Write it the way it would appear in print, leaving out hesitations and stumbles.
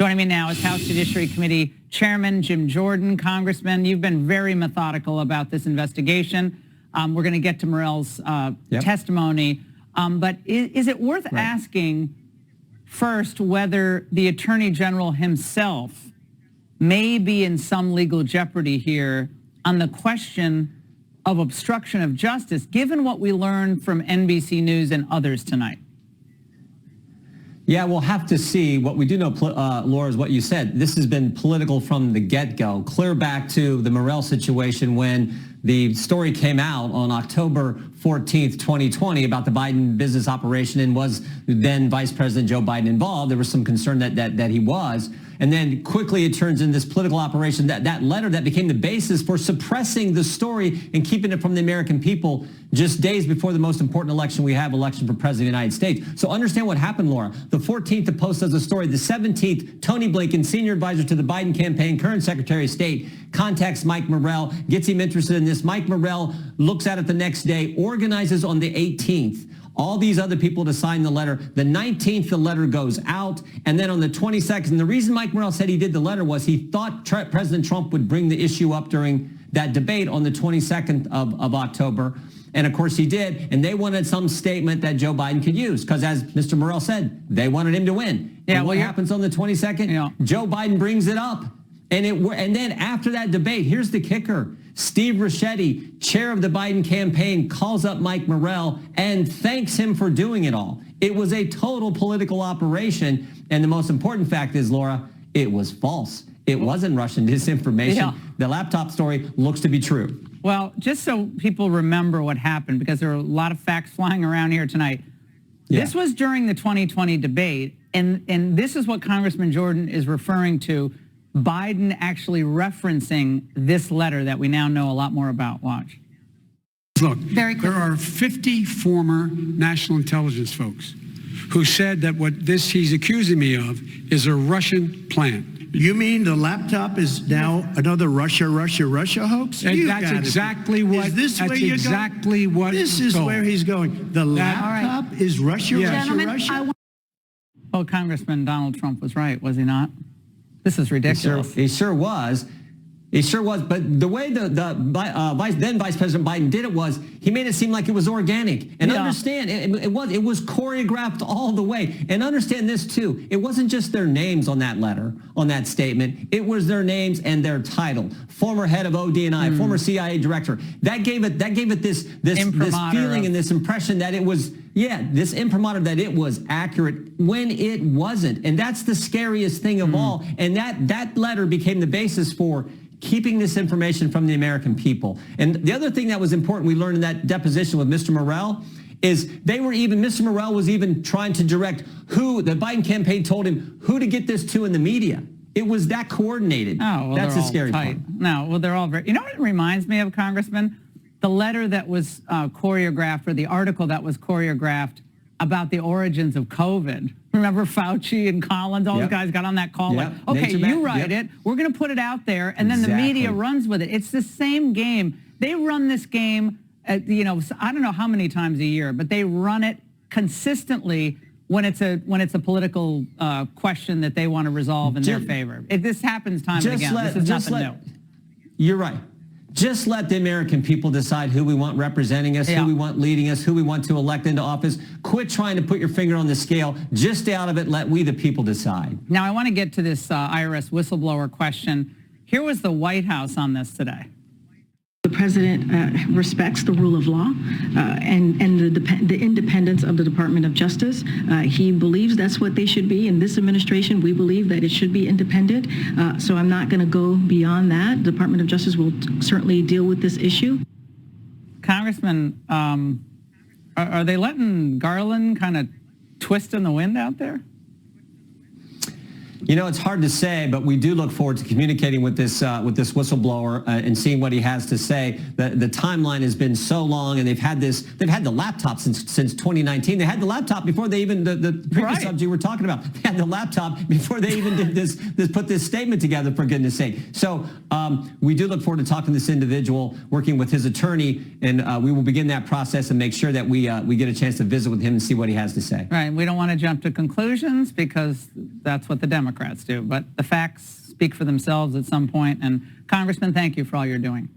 Joining me now is House Judiciary Committee Chairman Jim Jordan. Congressman, you've been very methodical about this investigation. We're going to get to Morell's testimony. But is it worth asking first whether the Attorney General himself may be in some legal jeopardy here on the question of obstruction of justice, given what we learned from NBC News and others tonight? Yeah, we'll have to see. What we do know, Laura, is what you said. This has been political from the get-go, clear back to the Morell situation when the story came out on October 14th, 2020 about the Biden business operation, and was then Vice President Joe Biden involved. There was some concern that he was. And then quickly it turns into this political operation, that letter that became the basis for suppressing the story and keeping it from the American people just days before the most important election we have, election for President of the United States. So understand what happened, Laura. The 14th, the Post does a story. The 17th, Tony Blinken, senior advisor to the Biden campaign, current Secretary of State, contacts Mike Morell, gets him interested in this. Mike Morell looks at it the next day, organizes on the 18th. All these other people to sign the letter. The 19th, the letter goes out. And then on the 22nd, the reason Mike Morell said he did the letter was he thought President Trump would bring the issue up during that debate on the 22nd of October. And of course he did. And they wanted some statement that Joe Biden could use. Because as Mr. Morell said, they wanted him to win. Yeah, and what happens on the 22nd? Yeah. Joe Biden brings it up. And then after that debate, here's the kicker. Steve Ricchetti, chair of the Biden campaign, calls up Mike Morell and thanks him for doing it all. It was a total political operation. And the most important fact is, Laura, it was false. It wasn't Russian disinformation. Yeah. The laptop story looks to be true. Well, just so people remember what happened, because there are a lot of facts flying around here tonight. Yeah. This was during the 2020 debate, and this is what Congressman Jordan is referring to. Biden actually referencing this letter that we now know a lot more about. Watch. Look, there are 50 former national intelligence folks who said that what he's accusing me of is a Russian plant. You mean the laptop is now another Russia hoax? And that's exactly what. Is this where you're exactly going? What? This is where he's going. The laptop is Russia, Russia. Well, Congressman Donald Trump was right, was he not? This is ridiculous. He sure was. He sure was. But the way then Vice President Biden did it was he made it seem like it was organic. And understand, it was choreographed all the way. And understand this, too. It wasn't just their names on that letter, on that statement. It was their names and their title. Former head of ODNI, former CIA director. That gave it this feeling and this impression that it was, this imprimatur that it was accurate when it wasn't. And that's the scariest thing of all. And that letter became the basis for keeping this information from the American people. And the other thing that was important we learned in that deposition with Mr. Morell is Mr. Morell was even trying to direct who the Biden campaign told him who to get this to in the media. It was that coordinated. Oh, well, that's the scary part. No, well, they're all very, you know what it reminds me of, Congressman? The letter that was choreographed, or the article that was choreographed about the origins of COVID. Remember Fauci and Collins, all those guys got on that call like, okay, you write it, we're going to put it out there, and then the media runs with it. It's the same game. They run this game, I don't know how many times a year, but they run it consistently when it's a political question that they want to resolve in their favor. This happens time and again. This is nothing new. You're right. Just let the American people decide who we want representing us, who we want leading us, who we want to elect into office. Quit trying to put your finger on the scale. Just stay out of it. Let we, the people, decide. Now, I want to get to this IRS whistleblower question. Here was the White House on this today. The president respects the rule of law and the independence of the Department of Justice. He believes that's what they should be. In this administration, we believe that it should be independent. So I'm not going to go beyond that. The Department of Justice will certainly deal with this issue. Congressman, are they letting Garland kind of twist in the wind out there? You know, it's hard to say, but we do look forward to communicating with this whistleblower and seeing what he has to say. The timeline has been so long, and they've had the laptop since 2019. They had the laptop before they even the previous subject we're talking about. They had the laptop before they even did put this statement together. For goodness' sake! So we do look forward to talking to this individual, working with his attorney, and we will begin that process and make sure that we get a chance to visit with him and see what he has to say. Right. We don't want to jump to conclusions because that's what the Democrats Democrats do. But the facts speak for themselves at some point. And Congressman, thank you for all you're doing.